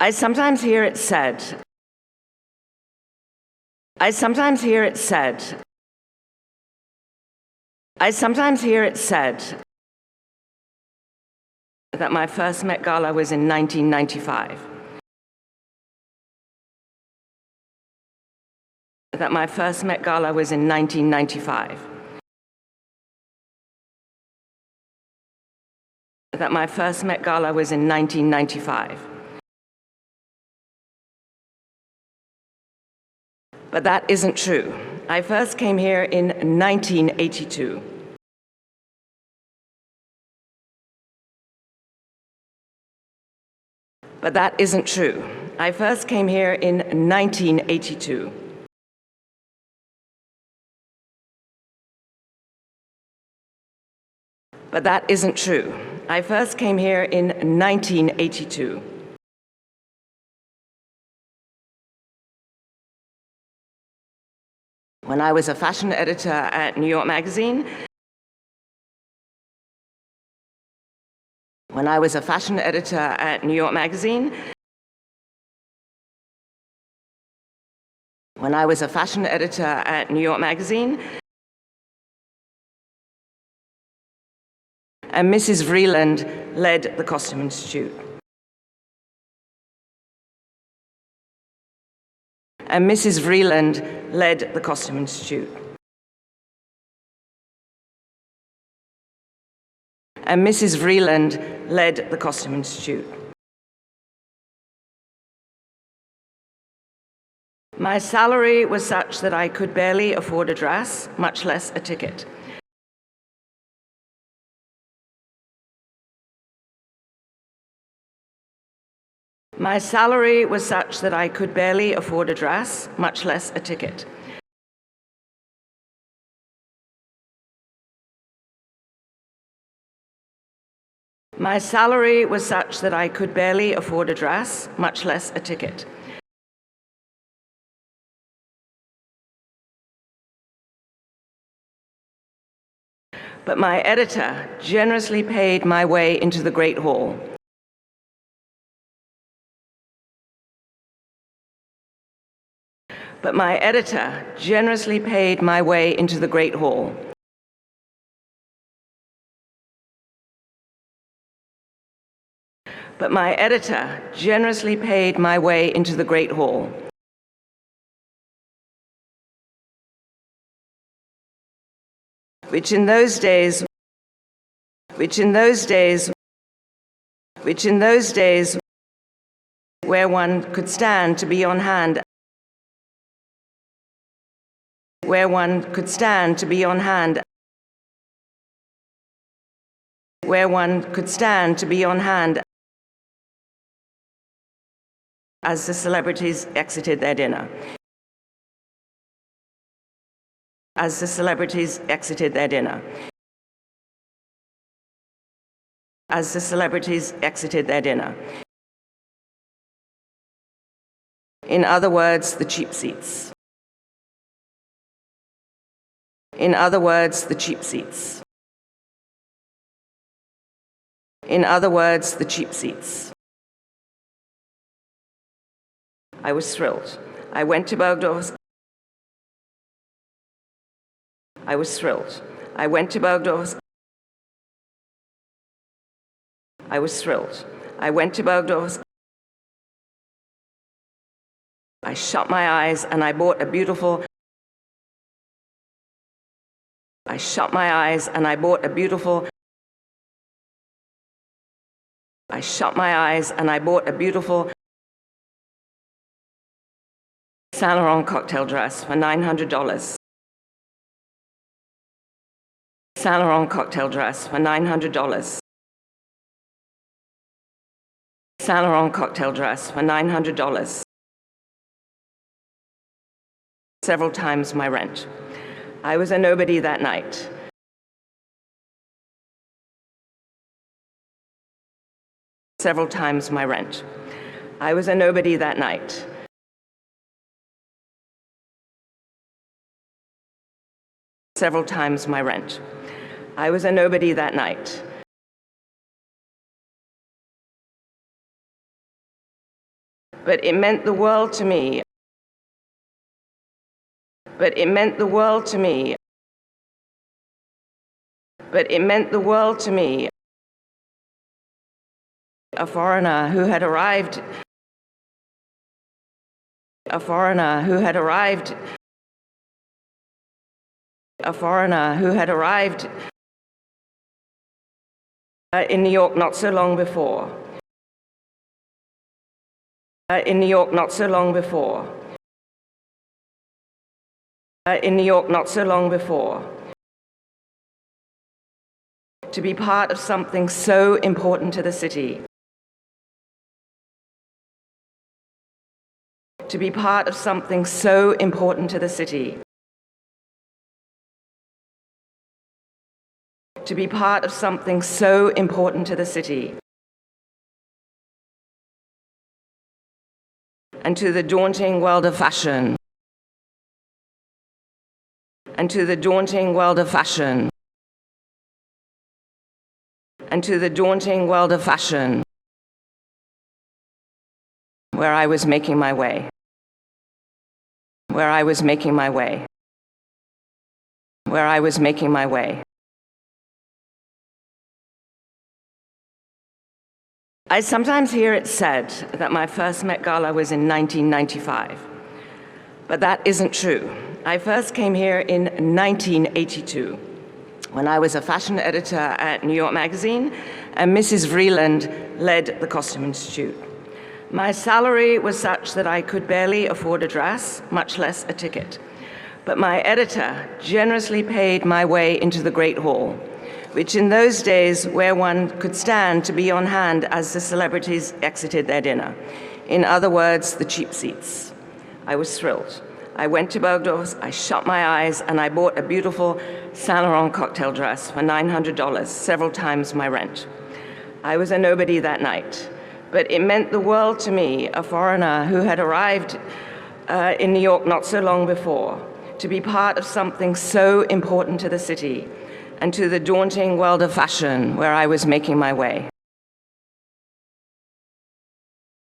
I sometimes hear it said. I sometimes hear it said. I sometimes hear it said that my first Met Gala was in 1995. That my first Met Gala was in 1995. That my first Met Gala was in 1995. But that isn't true. I first came here in 1982. But that isn't true. I first came here in 1982. But that isn't true. I first came here in 1982. When I was a fashion editor at New York Magazine. When I was a fashion editor at New York Magazine. When I was a fashion editor at New York Magazine. And Mrs. Vreeland led the Costume Institute. And Mrs. Vreeland led the Costume Institute. And Mrs. Vreeland led the Costume Institute. My salary was such that I could barely afford a dress, much less a ticket. My salary was such that I could barely afford a dress, much less a ticket. My salary was such that I could barely afford a dress, much less a ticket. But my editor generously paid my way into the Great Hall. But my editor generously paid my way into the Great Hall. But my editor generously paid my way into the Great Hall. Which in those days where one could stand to be on hand, where one could stand to be on hand, where one could stand to be on hand as the celebrities exited their dinner. As the celebrities exited their dinner. As the celebrities exited their dinner. In other words, the cheap seats. In other words, the cheap seats. In other words, the cheap seats. I was thrilled. I went to Bergdorf's. I was thrilled. I went to Bergdorf's. I was thrilled. I went to Bergdorf's. I shut my eyes and I bought a beautiful. I shut my eyes and I bought a beautiful. I shut my eyes and I bought a beautiful Saint Laurent cocktail dress for $900. Saint Laurent cocktail dress for $900. Saint Laurent cocktail dress for $900. Several times my rent. I was a nobody that night. Several times my rent. I was a nobody that night. Several times my rent. I was a nobody that night. but it meant the world to me. But it meant the world to me. But it meant the world to me. A foreigner who had arrived. A foreigner who had arrived. A foreigner who had arrived in New York not so long before. In New York not so long before. In New York not so long before. To be part of something so important to the city. To be part of something so important to the city. To be part of something so important to the city. And to the daunting world of fashion. And to the daunting world of fashion. And to the daunting world of fashion, where I was making my way. Where I was making my way. Where I was making my way. I sometimes hear it said that my first Met Gala was in 1995, but that isn't true. I first came here in 1982, when I was a fashion editor at New York Magazine, and Mrs. Vreeland led the Costume Institute. My salary was such that I could barely afford a dress, much less a ticket. But my editor generously paid my way into the Great Hall, which in those days where one could stand to be on hand as the celebrities exited their dinner. In other words, the cheap seats. I was thrilled. I went to Bergdorf's, I shut my eyes, and I bought a beautiful Saint Laurent cocktail dress for $900, several times my rent. I was a nobody that night, but it meant the world to me, a foreigner who had arrived in New York not so long before, to be part of something so important to the city and to the daunting world of fashion where I was making my way.